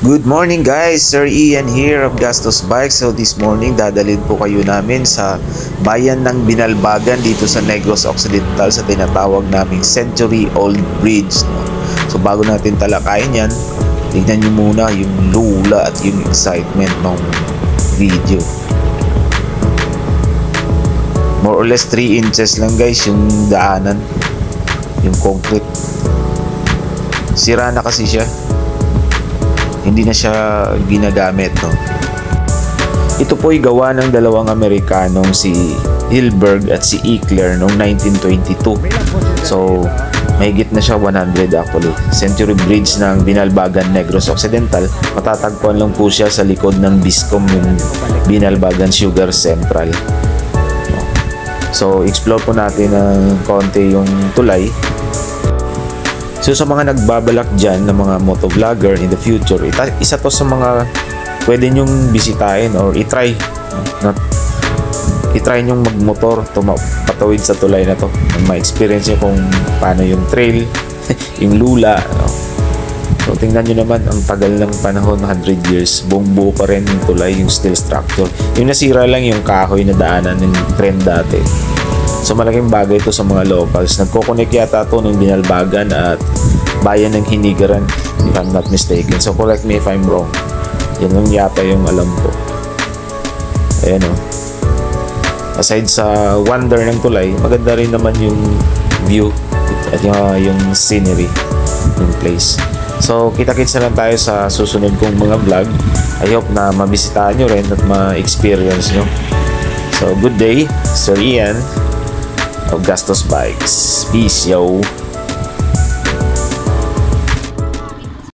Good morning guys, Sir Ian here of Gastos Bikes. So this morning dadalhin po kayo namin sa bayan ng Binalbagan dito sa Negros Occidental sa tinatawag naming Century Old Bridge. So bago natin talakayin yan, tignan nyo muna yung lula at yung excitement ng video. More or less 3 inches lang guys yung daanan, yung concrete. Sira na kasi siya. Hindi na siya ginagamit, no? Ito po ay gawa ng dalawang Amerikanong si Hilberg at si Eckler noong 1922. So, mahigit na siya 100 actually. Century Bridge ng Binalbagan, Negros Occidental. Matatagpuan lang po siya sa likod ng Biscom, yung Binalbagan Sugar Central. So, explore po natin ng konti yung tulay. So sa mga nagbabalak dyan ng mga motovlogger in the future, isa to sa mga pwede nyong bisitahin or itry nyong magmotor, patawid sa tulay na to. Ma-experience nyo kung paano yung trail, yung lula, no? So tingnan nyo naman, ang tagal ng panahon, 100 years, buong buo pa rin yung tulay, yung steel structure. Yung nasira lang yung kahoy na daanan ng tren dati. So malaking bagay ito sa mga locals. Nagko-connect yata ito ng Binalbagan at bayan ng Hinigaran, if I'm not mistaken. So correct me if I'm wrong. Yan lang yata yung alam ko. Ayan o. Aside sa wonder ng tulay, maganda rin naman yung view at yung scenery ng place. So kita-kits na lang tayo sa susunod kong mga vlog. I hope na mabisitahan nyo rin at ma-experience nyo. So good day, Sir Ian of Gastos Bikes. Peace, yo!